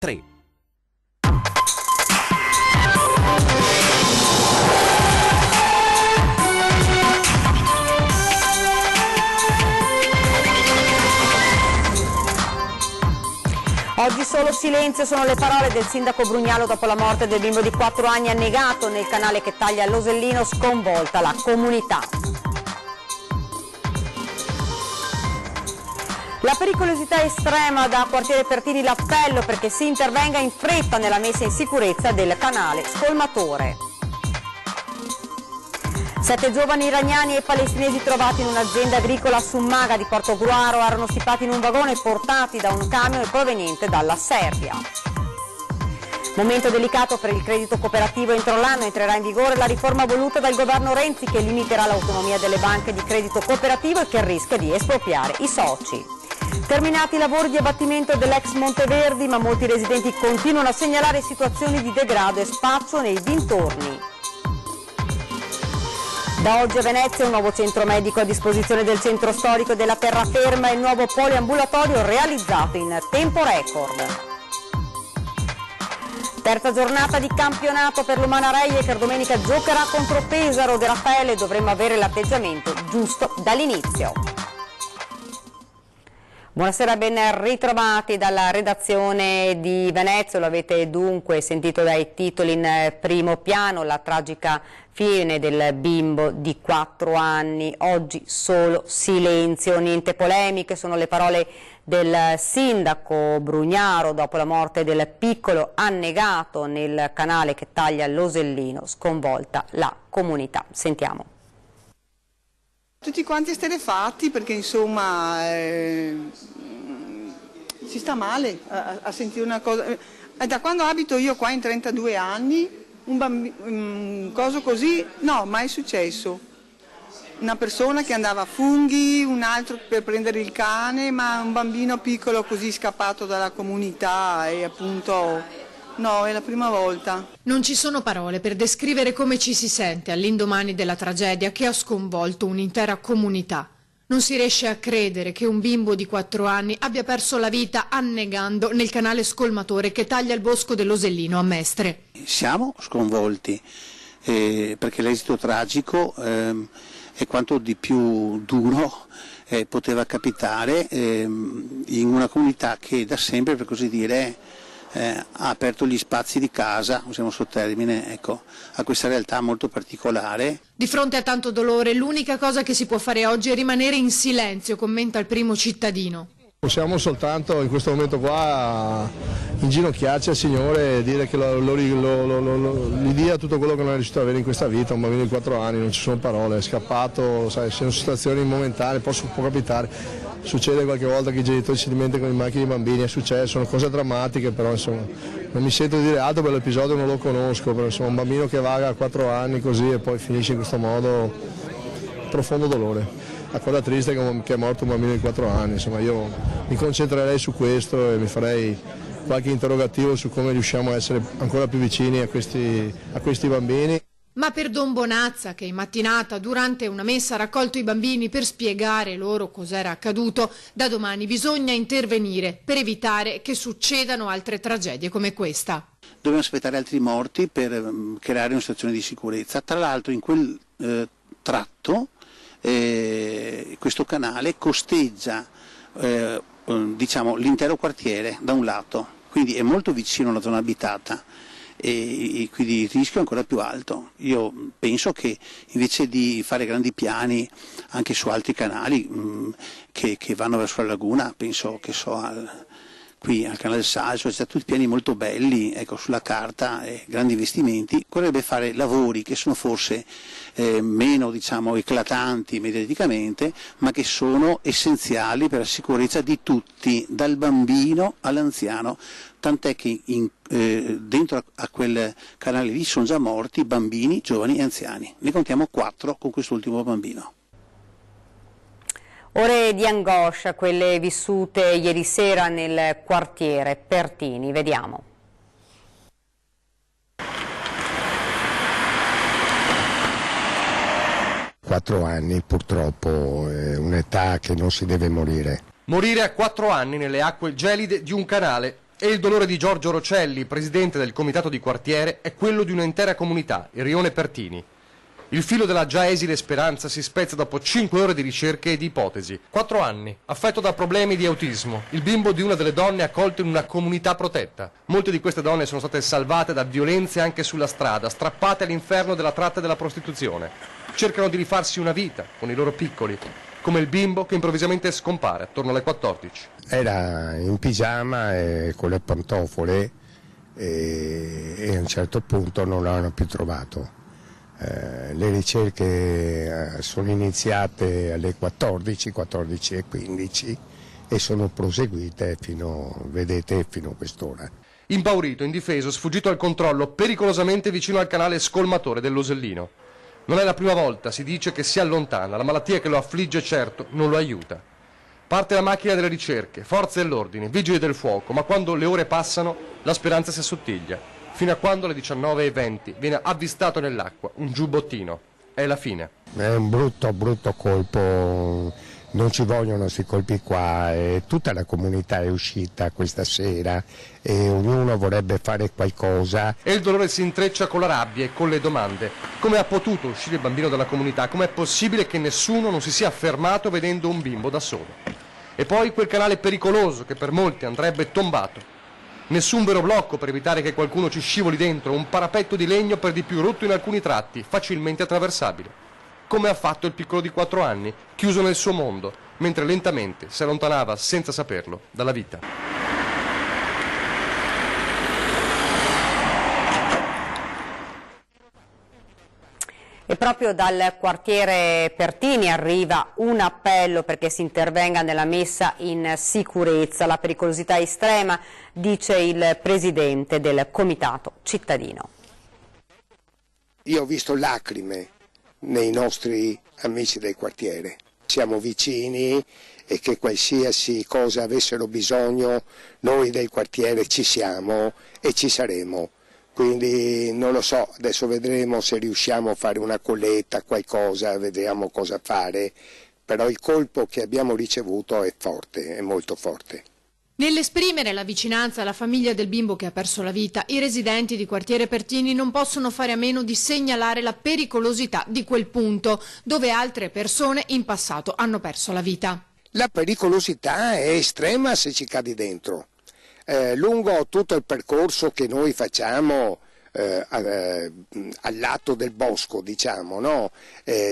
3. Oggi solo silenzio sono le parole del sindaco Brugnalo dopo la morte del bimbo di 4 anni annegato nel canale che taglia l'Osellino, sconvolta la comunità. La pericolosità estrema da quartiere Pertini, l'appello perché si intervenga in fretta nella messa in sicurezza del canale scolmatore. 7 giovani iraniani e palestinesi trovati in un'azienda agricola a Summaga di Portogruaro erano stipati in un vagone portati da un camion proveniente dalla Serbia. Momento delicato per il credito cooperativo. Entro l'anno entrerà in vigore la riforma voluta dal governo Renzi che limiterà l'autonomia delle banche di credito cooperativo e che rischia di espropriare i soci. Terminati i lavori di abbattimento dell'ex Monteverdi, ma molti residenti continuano a segnalare situazioni di degrado e spazio nei dintorni. Da oggi a Venezia un nuovo centro medico a disposizione del centro storico della terraferma e il nuovo poliambulatorio realizzato in tempo record. Terza giornata di campionato per l'Umana Reie che domenica giocherà contro Pesaro. De Raffaele, dovremmo avere l'atteggiamento giusto dall'inizio. Buonasera, ben ritrovati dalla redazione di Venezia. Lo avete dunque sentito dai titoli in primo piano, la tragica fine del bimbo di 4 anni. Oggi solo silenzio, niente polemiche, sono le parole del sindaco Brugnaro dopo la morte del piccolo annegato nel canale che taglia l'Osellino, sconvolta la comunità. Sentiamo. Tutti quanti esterrefatti perché insomma si sta male a sentire una cosa. Da quando abito io qua in 32 anni, un coso così no, mai successo. Una persona che andava a funghi, un altro per prendere il cane, ma un bambino piccolo così scappato dalla comunità e appunto no, è la prima volta. Non ci sono parole per descrivere come ci si sente all'indomani della tragedia che ha sconvolto un'intera comunità. Non si riesce a credere che un bimbo di 4 anni abbia perso la vita annegando nel canale scolmatore che taglia il bosco dell'Osellino a Mestre. Siamo sconvolti perché l'esito tragico è quanto di più duro poteva capitare in una comunità che da sempre, per così dire, ha aperto gli spazi di casa, usiamo questo termine, ecco, a questa realtà molto particolare. Di fronte a tanto dolore, l'unica cosa che si può fare oggi è rimanere in silenzio, commenta il primo cittadino. Possiamo soltanto in questo momento qua inginocchiarci al Signore e dire che gli dia tutto quello che non è riuscito ad avere in questa vita. Un bambino di 4 anni, non ci sono parole, è scappato, sai, sono situazioni momentanee, può capitare. Succede qualche volta che i genitori si dimenticano i macchine dei bambini, è successo, sono cose drammatiche, però insomma non mi sento di dire altro per l'episodio, non lo conosco, però insomma un bambino che vaga a 4 anni così e poi finisce in questo modo, profondo dolore. La cosa triste è che è morto un bambino di 4 anni, insomma io mi concentrerei su questo e mi farei qualche interrogativo su come riusciamo a essere ancora più vicini a questi bambini. Ma per Don Bonazza, che in mattinata durante una messa ha raccolto i bambini per spiegare loro cos'era accaduto, da domani bisogna intervenire per evitare che succedano altre tragedie come questa. Dobbiamo aspettare altri morti per creare una situazione di sicurezza. Tra l'altro in quel tratto questo canale costeggia diciamo, l'intero quartiere da un lato, quindi è molto vicino alla zona abitata. E quindi il rischio è ancora più alto. Io penso che invece di fare grandi piani anche su altri canali che vanno verso la laguna, penso che qui al canale del Salso, c'è tutti piani molto belli, ecco, sulla carta, grandi investimenti, vorrebbe fare lavori che sono forse meno, diciamo, eclatanti mediaticamente, ma che sono essenziali per la sicurezza di tutti, dal bambino all'anziano, tant'è che dentro a quel canale lì sono già morti bambini, giovani e anziani, ne contiamo 4 con quest'ultimo bambino. Ore di angoscia, quelle vissute ieri sera nel quartiere Pertini, vediamo. 4 anni purtroppo è un'età che non si deve morire. Morire a 4 anni nelle acque gelide di un canale. E il dolore di Giorgio Rocelli, presidente del comitato di quartiere, è quello di un'intera comunità, il rione Pertini. Il filo della già esile speranza si spezza dopo 5 ore di ricerche e di ipotesi. 4 anni, affetto da problemi di autismo, il bimbo di una delle donne accolto in una comunità protetta. Molte di queste donne sono state salvate da violenze anche sulla strada, strappate all'inferno della tratta e della prostituzione. Cercano di rifarsi una vita con i loro piccoli, come il bimbo che improvvisamente scompare attorno alle 14. Era in pigiama e con le pantofole e a un certo punto non l'hanno più trovato. Le ricerche sono iniziate alle 14:15 e sono proseguite fino a quest'ora. Impaurito, indifeso, sfuggito al controllo, pericolosamente vicino al canale scolmatore dell'Osellino. Non è la prima volta, si dice, che si allontana, la malattia che lo affligge certo non lo aiuta. Parte la macchina delle ricerche, forze dell'ordine, vigili del fuoco, ma quando le ore passano la speranza si assottiglia. Fino a quando alle 19:20 viene avvistato nell'acqua un giubbottino. È la fine. È un brutto colpo, non ci vogliono questi colpi qua, e tutta la comunità è uscita questa sera e ognuno vorrebbe fare qualcosa. E il dolore si intreccia con la rabbia e con le domande. Come ha potuto uscire il bambino dalla comunità? Com'è possibile che nessuno non si sia fermato vedendo un bimbo da solo? E poi quel canale pericoloso che per molti andrebbe tombato. Nessun vero blocco per evitare che qualcuno ci scivoli dentro, un parapetto di legno per di più rotto in alcuni tratti, facilmente attraversabile. Come ha fatto il piccolo di 4 anni, chiuso nel suo mondo, mentre lentamente si allontanava, senza saperlo, dalla vita. E proprio dal quartiere Pertini arriva un appello perché si intervenga nella messa in sicurezza. La pericolosità è estrema, dice il presidente del comitato cittadino. Io ho visto lacrime nei nostri amici del quartiere. Siamo vicini e che qualsiasi cosa avessero bisogno, noi del quartiere ci siamo e ci saremo. Quindi non lo so, adesso vedremo se riusciamo a fare una colletta, qualcosa, vediamo cosa fare, però il colpo che abbiamo ricevuto è forte, è molto forte. Nell'esprimere la vicinanza alla famiglia del bimbo che ha perso la vita, i residenti di quartiere Pertini non possono fare a meno di segnalare la pericolosità di quel punto, dove altre persone in passato hanno perso la vita. La pericolosità è estrema se ci cadi dentro. Lungo tutto il percorso che noi facciamo al lato del bosco, diciamo, no?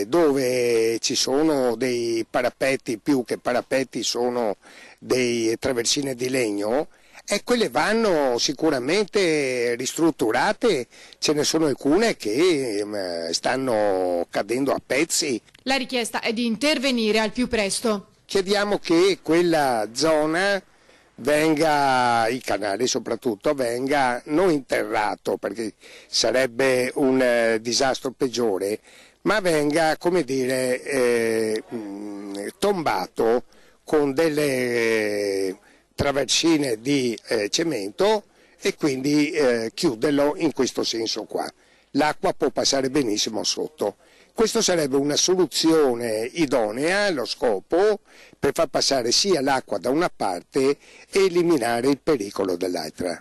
Dove ci sono dei parapetti, più che parapetti sono dei traversine di legno, e quelle vanno sicuramente ristrutturate, ce ne sono alcune che stanno cadendo a pezzi. La richiesta è di intervenire al più presto. Chiediamo che quella zona venga, il canale soprattutto, venga non interrato, perché sarebbe un disastro peggiore, ma venga, come dire, tombato con delle traversine di cemento e quindi chiuderlo in questo senso qua. L'acqua può passare benissimo sotto. Questo sarebbe una soluzione idonea allo scopo per far passare sia l'acqua da una parte e eliminare il pericolo dall'altra.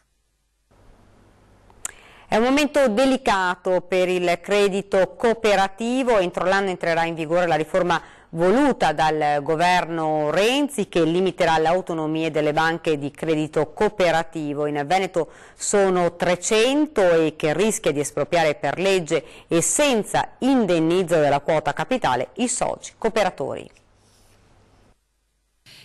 È un momento delicato per il credito cooperativo. Entro l'anno entrerà in vigore la riforma voluta dal governo Renzi, che limiterà le autonomie delle banche di credito cooperativo. In Veneto sono 300 e che rischia di espropriare per legge e senza indennizzo della quota capitale i soci cooperatori.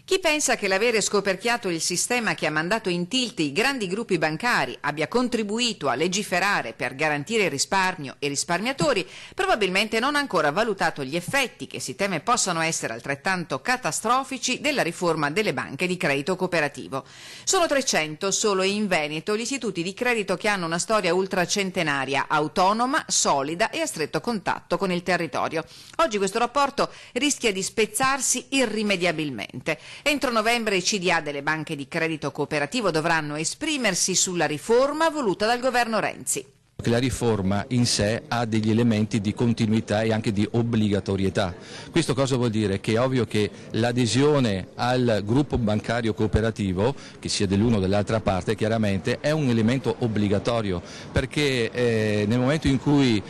Chi pensa che l'avere scoperchiato il sistema che ha mandato in tilt i grandi gruppi bancari abbia contribuito a legiferare per garantire il risparmio e risparmiatori, probabilmente non ha ancora valutato gli effetti che si teme possano essere altrettanto catastrofici della riforma delle banche di credito cooperativo. Sono 300 solo in Veneto gli istituti di credito che hanno una storia ultracentenaria, autonoma, solida e a stretto contatto con il territorio. Oggi questo rapporto rischia di spezzarsi irrimediabilmente. Entro novembre i CDA delle banche di credito cooperativo dovranno esprimersi sulla riforma voluta dal governo Renzi. La riforma in sé ha degli elementi di continuità e anche di obbligatorietà. Questo cosa vuol dire? Che è ovvio che l'adesione al gruppo bancario cooperativo, che sia dell'uno o dell'altra parte, chiaramente è un elemento obbligatorio, perché nel momento in cui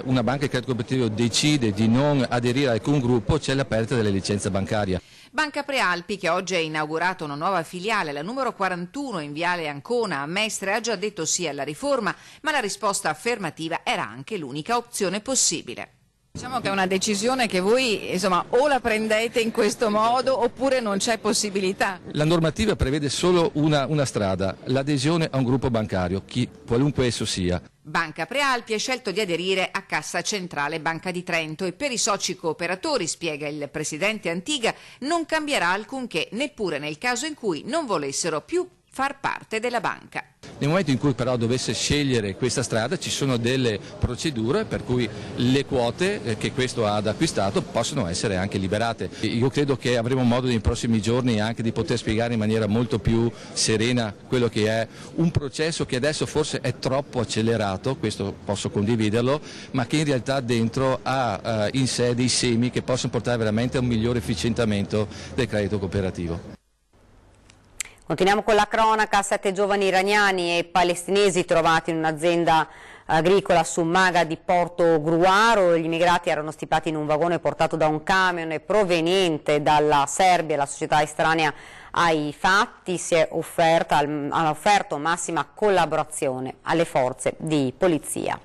una banca di credito cooperativo decide di non aderire a alcun gruppo c'è la perdita della licenza bancaria. Banca Prealpi, che oggi ha inaugurato una nuova filiale, la numero 41 in Viale Ancona a Mestre, ha già detto sì alla riforma, ma la risposta affermativa era anche l'unica opzione possibile. Diciamo che è una decisione che voi o la prendete in questo modo oppure non c'è possibilità. La normativa prevede solo una strada, l'adesione a un gruppo bancario, qualunque esso sia. Banca Prealpi ha scelto di aderire a Cassa Centrale Banca di Trento e per i soci cooperatori, spiega il presidente Antiga, non cambierà alcunché, neppure nel caso in cui non volessero più far parte della banca. Nel momento in cui però dovesse scegliere questa strada ci sono delle procedure per cui le quote che questo ha acquistato possono essere anche liberate. Io credo che avremo modo nei prossimi giorni anche di poter spiegare in maniera molto più serena quello che è un processo che adesso forse è troppo accelerato, questo posso condividerlo, ma che in realtà dentro ha in sé dei semi che possono portare veramente a un migliore efficientamento del credito cooperativo. Continuiamo con la cronaca. 7 giovani iraniani e palestinesi trovati in un'azienda agricola su Maga di Porto Gruaro. Gli immigrati erano stipati in un vagone portato da un camion proveniente dalla Serbia. La società estranea ai fatti ha offerto massima collaborazione alle forze di polizia.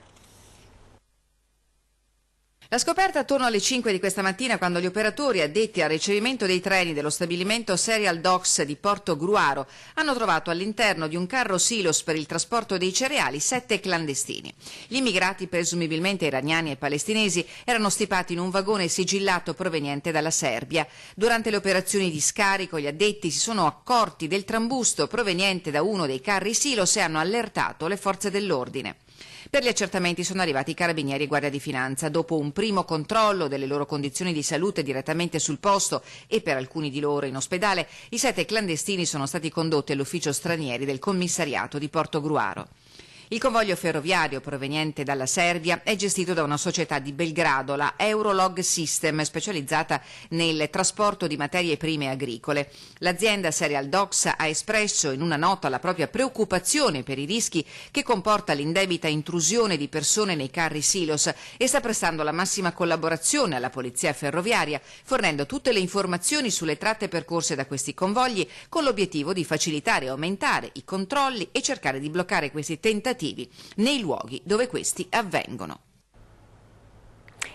La scoperta attorno alle 5 di questa mattina, quando gli operatori addetti al ricevimento dei treni dello stabilimento Cereal Docks di Porto Gruaro hanno trovato all'interno di un carro silos per il trasporto dei cereali 7 clandestini. Gli immigrati, presumibilmente iraniani e palestinesi, erano stipati in un vagone sigillato proveniente dalla Serbia. Durante le operazioni di scarico gli addetti si sono accorti del trambusto proveniente da uno dei carri silos e hanno allertato le forze dell'ordine. Per gli accertamenti sono arrivati i carabinieri e Guardia di Finanza. Dopo un primo controllo delle loro condizioni di salute direttamente sul posto e per alcuni di loro in ospedale, i 7 clandestini sono stati condotti all'ufficio stranieri del commissariato di Porto Gruaro. Il convoglio ferroviario proveniente dalla Serbia è gestito da una società di Belgrado, la Eurolog System, specializzata nel trasporto di materie prime agricole. L'azienda Cereal Docks ha espresso in una nota la propria preoccupazione per i rischi che comporta l'indebita intrusione di persone nei carri silos e sta prestando la massima collaborazione alla polizia ferroviaria, fornendo tutte le informazioni sulle tratte percorse da questi convogli con l'obiettivo di facilitare e aumentare i controlli e cercare di bloccare questi tentativi nei luoghi dove questi avvengono.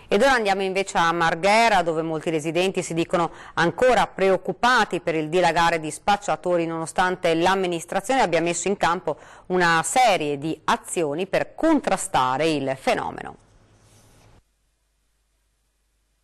Ed ora andiamo invece a Marghera, dove molti residenti si dicono ancora preoccupati per il dilagare di spacciatori, nonostante l'amministrazione abbia messo in campo una serie di azioni per contrastare il fenomeno.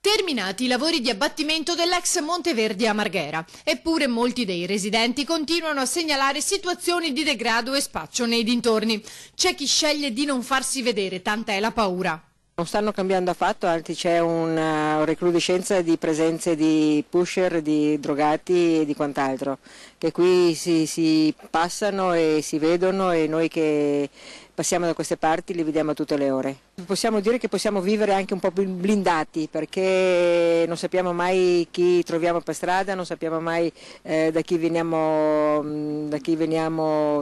Terminati i lavori di abbattimento dell'ex Monteverdi a Marghera, eppure molti dei residenti continuano a segnalare situazioni di degrado e spaccio nei dintorni. C'è chi sceglie di non farsi vedere, tanta è la paura. Non stanno cambiando affatto, anzi c'è una recrudescenza di presenze di pusher, di drogati e di quant'altro, che qui si passano e si vedono e noi che passiamo da queste parti li vediamo a tutte le ore. Possiamo dire che possiamo vivere anche un po' più blindati perché non sappiamo mai chi troviamo per strada, non sappiamo mai da chi veniamo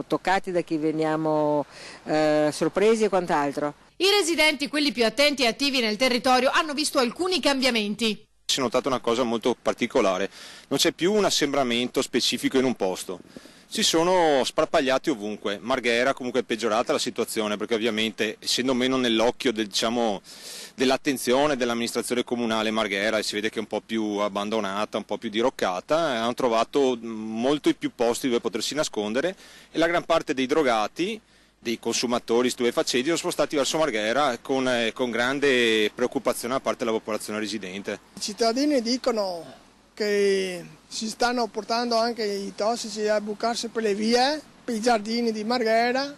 toccati, da chi veniamo sorpresi e quant'altro. I residenti, quelli più attenti e attivi nel territorio, hanno visto alcuni cambiamenti. Si è notata una cosa molto particolare, non c'è più un assembramento specifico in un posto. Si sono sparpagliati ovunque. Marghera comunque è peggiorata la situazione perché ovviamente essendo meno nell'occhio dell'attenzione dell'amministrazione comunale Marghera e si vede che è un po' più abbandonata, un po' più diroccata, hanno trovato molti più posti dove potersi nascondere e la gran parte dei drogati, dei consumatori stupefacenti sono spostati verso Marghera con grande preoccupazione da parte della popolazione residente. I cittadini dicono che si stanno portando anche i tossici a bucarsi per le vie, per i giardini di Marghera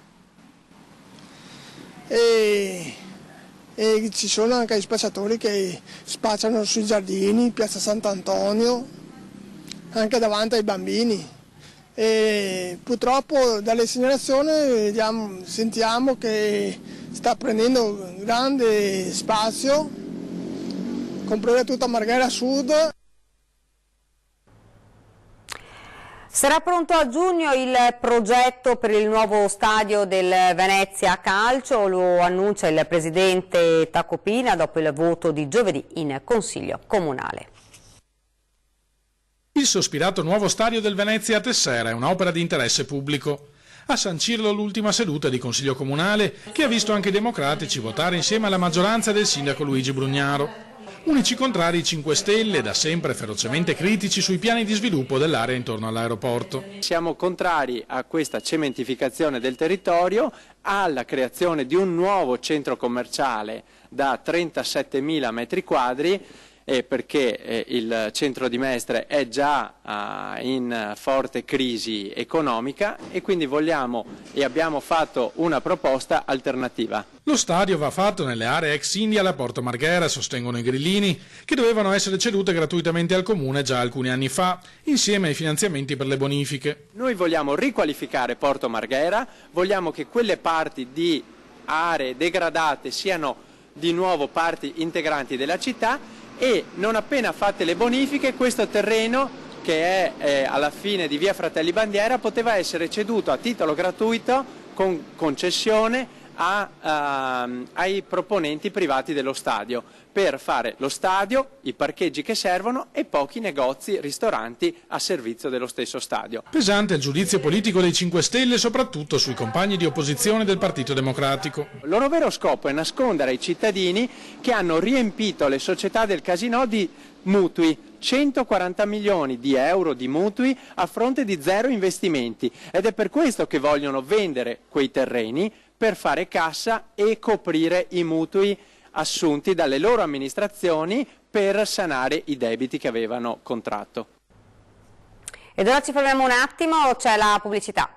e ci sono anche i spacciatori che spacciano sui giardini, piazza Sant'Antonio, anche davanti ai bambini. E purtroppo dalle segnalazioni sentiamo che sta prendendo grande spazio, comprare tutta Marghera Sud. Sarà pronto a giugno il progetto per il nuovo stadio del Venezia Calcio, lo annuncia il presidente Tacopina dopo il voto di giovedì in Consiglio Comunale. Il sospirato nuovo stadio del Venezia a Tessera è un'opera di interesse pubblico. A sancirlo l'ultima seduta di Consiglio Comunale, che ha visto anche i democratici votare insieme alla maggioranza del sindaco Luigi Brugnaro. Unici contrari i 5 Stelle, da sempre ferocemente critici sui piani di sviluppo dell'area intorno all'aeroporto. Siamo contrari a questa cementificazione del territorio, alla creazione di un nuovo centro commerciale da 37.000 metri quadri, perché il centro di Mestre è già in forte crisi economica e quindi vogliamo e abbiamo fatto una proposta alternativa. Lo stadio va fatto nelle aree ex India alla Porto Marghera, sostengono i grillini, che dovevano essere cedute gratuitamente al Comune già alcuni anni fa, insieme ai finanziamenti per le bonifiche. Noi vogliamo riqualificare Porto Marghera, vogliamo che quelle parti di aree degradate siano di nuovo parti integranti della città e non appena fatte le bonifiche questo terreno, che è alla fine di via Fratelli Bandiera, poteva essere ceduto a titolo gratuito con concessione ai proponenti privati dello stadio per fare lo stadio, i parcheggi che servono e pochi negozi, ristoranti a servizio dello stesso stadio. Pesante il giudizio politico dei 5 Stelle, soprattutto sui compagni di opposizione del Partito Democratico. Il loro vero scopo è nascondere ai cittadini che hanno riempito le società del casinò di mutui, 140 milioni di euro di mutui a fronte di zero investimenti, ed è per questo che vogliono vendere quei terreni per fare cassa e coprire i mutui assunti dalle loro amministrazioni per sanare i debiti che avevano contratto. Ed ora ci fermiamo un attimo, c'è la pubblicità.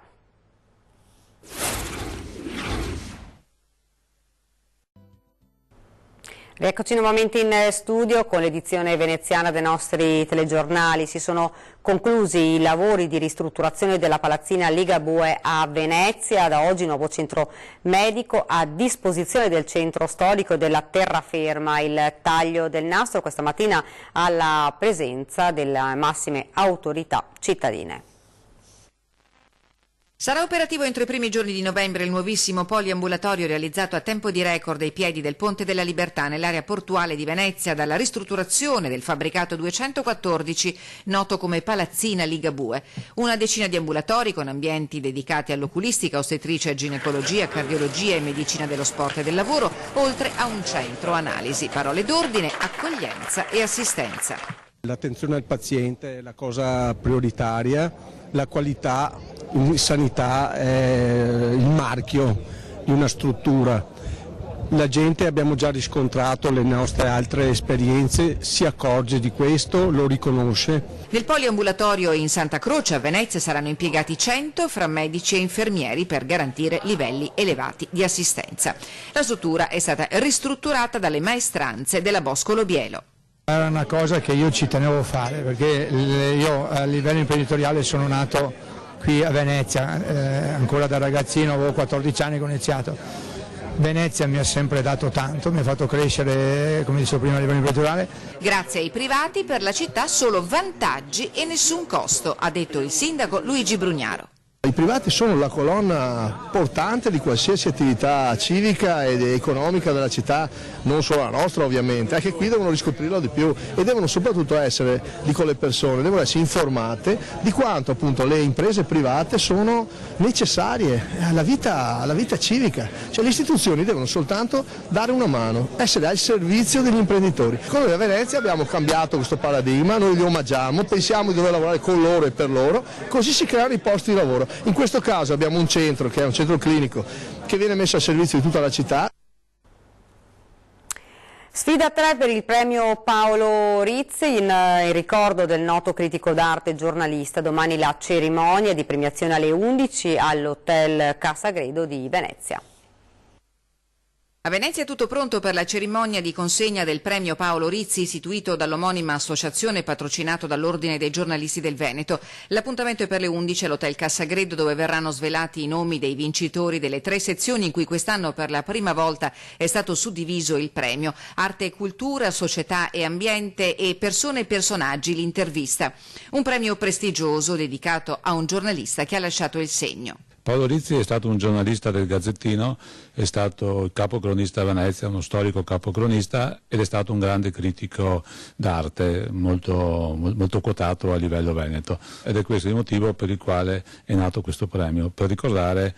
Rieccoci nuovamente in studio con l'edizione veneziana dei nostri telegiornali. Si sono conclusi i lavori di ristrutturazione della palazzina Ligabue a Venezia. Da oggi nuovo centro medico a disposizione del centro storico e della terraferma. Il taglio del nastro questa mattina alla presenza delle massime autorità cittadine. Sarà operativo entro i primi giorni di novembre il nuovissimo poliambulatorio realizzato a tempo di record ai piedi del Ponte della Libertà nell'area portuale di Venezia dalla ristrutturazione del fabbricato 214 noto come Palazzina Ligabue. Una decina di ambulatori con ambienti dedicati all'oculistica, ostetricia e ginecologia, cardiologia e medicina dello sport e del lavoro, oltre a un centro analisi. Parole d'ordine, accoglienza e assistenza. L'attenzione al paziente è la cosa prioritaria, la qualità in sanità è il marchio di una struttura. La gente, abbiamo già riscontrato le nostre altre esperienze, si accorge di questo, lo riconosce. Nel poliambulatorio in Santa Croce a Venezia saranno impiegati 100 fra medici e infermieri per garantire livelli elevati di assistenza. La struttura è stata ristrutturata dalle maestranze della Boscolo Bielo. Era una cosa che io ci tenevo a fare, perché io a livello imprenditoriale sono nato qui a Venezia, ancora da ragazzino, avevo 14 anni che ho iniziato. Venezia mi ha sempre dato tanto, mi ha fatto crescere, come dicevo prima, a livello imprenditoriale. Grazie ai privati per la città solo vantaggi e nessun costo, ha detto il sindaco Luigi Brugnaro. I privati sono la colonna portante di qualsiasi attività civica ed economica della città, non solo la nostra ovviamente, anche qui devono riscoprirlo di più e devono soprattutto essere lì con le persone, devono essere informate di quanto appunto le imprese private sono necessarie alla vita civica, cioè le istituzioni devono soltanto dare una mano, essere al servizio degli imprenditori. Con noi a Venezia abbiamo cambiato questo paradigma, noi li omaggiamo, pensiamo di dover lavorare con loro e per loro, così si creano i posti di lavoro. In questo caso abbiamo un centro che è un centro clinico che viene messo a servizio di tutta la città. Sfida 3 per il premio Paolo Rizzi in ricordo del noto critico d'arte e giornalista. Domani la cerimonia di premiazione alle 11 all'Hotel Casa Gredo di Venezia. A Venezia è tutto pronto per la cerimonia di consegna del premio Paolo Rizzi, istituito dall'omonima associazione patrocinato dall'Ordine dei giornalisti del Veneto. L'appuntamento è per le 11 all'Hotel Cassagreddo, dove verranno svelati i nomi dei vincitori delle 3 sezioni in cui quest'anno per la prima volta è stato suddiviso il premio: arte e cultura, società e ambiente e persone e personaggi, l'intervista. Un premio prestigioso dedicato a un giornalista che ha lasciato il segno. Paolo Rizzi è stato un giornalista del Gazzettino, è stato il capocronista a Venezia, uno storico capocronista, ed è stato un grande critico d'arte, molto quotato a livello veneto. Ed è questo il motivo per il quale è nato questo premio, per ricordare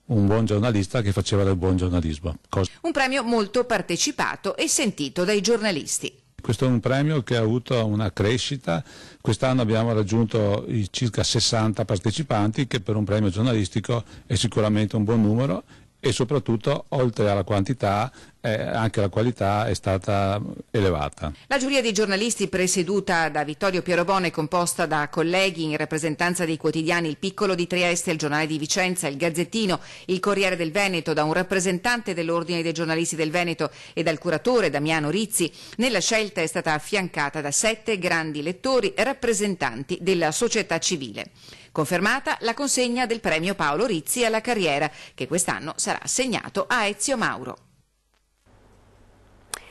un buon giornalista che faceva del buon giornalismo. Un premio molto partecipato e sentito dai giornalisti. Questo è un premio che ha avuto una crescita. Quest'anno abbiamo raggiunto i circa 60 partecipanti, che per un premio giornalistico è sicuramente un buon numero, e soprattutto, oltre alla quantità, anche la qualità è stata elevata. La giuria di giornalisti, presieduta da Vittorio Pierobone, è composta da colleghi in rappresentanza dei quotidiani Il Piccolo di Trieste, il Giornale di Vicenza, il Gazzettino, il Corriere del Veneto, da un rappresentante dell'Ordine dei giornalisti del Veneto e dal curatore Damiano Rizzi. Nella scelta è stata affiancata da 7 grandi lettori rappresentanti della società civile. Confermata la consegna del premio Paolo Rizzi alla carriera, che quest'anno sarà assegnato a Ezio Mauro.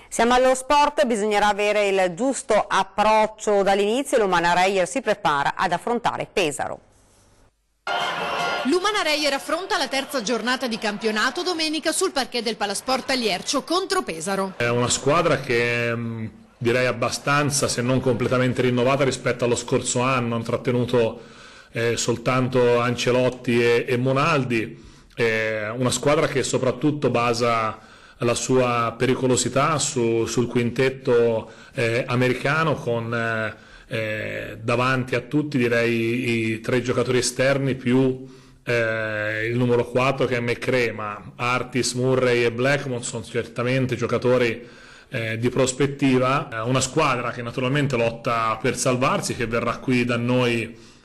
Siamo allo sport, bisognerà avere il giusto approccio dall'inizio. l'Umana Reyer si prepara ad affrontare Pesaro. L'Umana Reyer affronta la terza giornata di campionato domenica sul parquet del Palasport a Liercio contro Pesaro. È una squadra che direi abbastanza, se non completamente rinnovata rispetto allo scorso anno. Hanno trattenuto soltanto Ancelotti e Monaldi. Una squadra che soprattutto basa la sua pericolosità sul quintetto americano, con davanti a tutti direi i 3 giocatori esterni più il numero 4 che è McCrea, ma Artis, Murray e Blackmon sono certamente giocatori di prospettiva. Una squadra che naturalmente lotta per salvarsi, che verrà qui da noi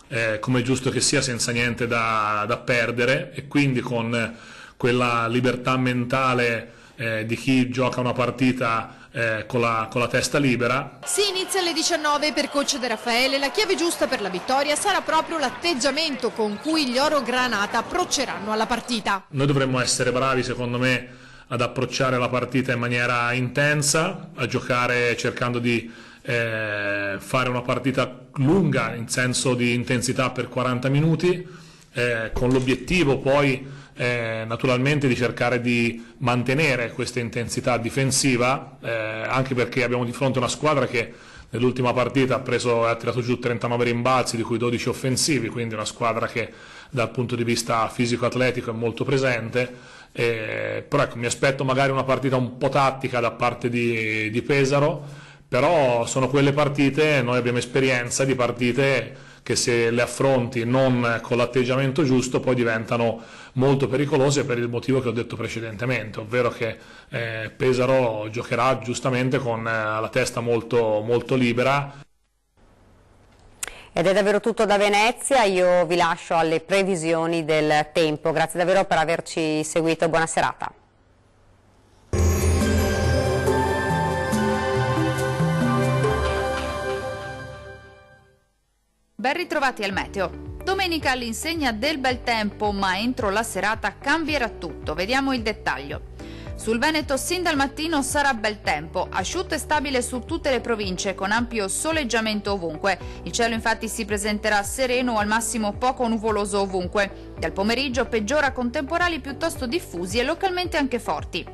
come è giusto che sia, senza niente da perdere, e quindi con quella libertà mentale di chi gioca una partita con la testa libera. Si inizia alle 19 per coach De Raffaele. La chiave giusta per la vittoria sarà proprio l'atteggiamento con cui gli orogranata approcceranno alla partita. Noi dovremmo essere bravi, secondo me, ad approcciare la partita in maniera intensa, a giocare cercando di fare una partita lunga in senso di intensità per 40 minuti, con l'obiettivo poi naturalmente di cercare di mantenere questa intensità difensiva, anche perché abbiamo di fronte una squadra che nell'ultima partita ha tirato giù 39 rimbalzi, di cui 12 offensivi, quindi una squadra che dal punto di vista fisico-atletico è molto presente. Però ecco, mi aspetto magari una partita un po' tattica da parte di Pesaro, però sono quelle partite, noi abbiamo esperienza di partite che se le affronti non con l'atteggiamento giusto poi diventano molto pericolose, per il motivo che ho detto precedentemente, ovvero che Pesaro giocherà giustamente con la testa molto libera. Ed è davvero tutto da Venezia, io vi lascio alle previsioni del tempo. Grazie davvero per averci seguito, buona serata. Ben ritrovati al meteo. Domenica all'insegna del bel tempo, ma entro la serata cambierà tutto. Vediamo il dettaglio. Sul Veneto sin dal mattino sarà bel tempo, asciutto e stabile su tutte le province, con ampio soleggiamento ovunque. Il cielo infatti si presenterà sereno o al massimo poco nuvoloso ovunque. Dal pomeriggio peggiora con temporali piuttosto diffusi e localmente anche forti.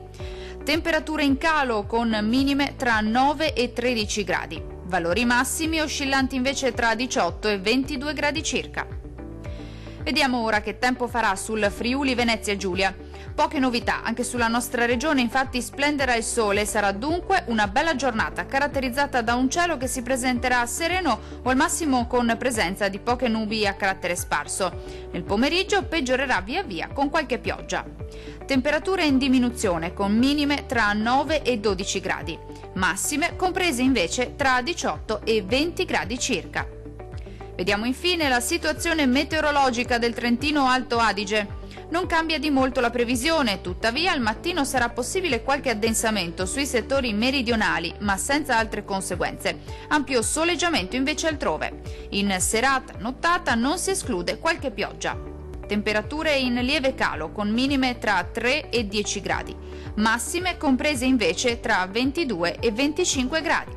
Temperature in calo con minime tra 9 e 13 gradi. Valori massimi oscillanti invece tra 18 e 22 gradi circa. Vediamo ora che tempo farà sul Friuli Venezia Giulia. Poche novità, anche sulla nostra regione infatti splenderà il sole, sarà dunque una bella giornata caratterizzata da un cielo che si presenterà sereno o al massimo con presenza di poche nubi a carattere sparso. Nel pomeriggio peggiorerà via via con qualche pioggia. Temperature in diminuzione con minime tra 9 e 12 gradi, massime comprese invece tra 18 e 20 gradi circa. Vediamo infine la situazione meteorologica del Trentino Alto Adige. Non cambia di molto la previsione, tuttavia al mattino sarà possibile qualche addensamento sui settori meridionali, ma senza altre conseguenze. Ampio soleggiamento invece altrove. In serata, nottata non si esclude qualche pioggia. Temperature in lieve calo, con minime tra 3 e 10 gradi. Massime comprese invece tra 22 e 25 gradi.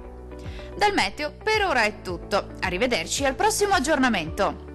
Dal meteo per ora è tutto. Arrivederci al prossimo aggiornamento.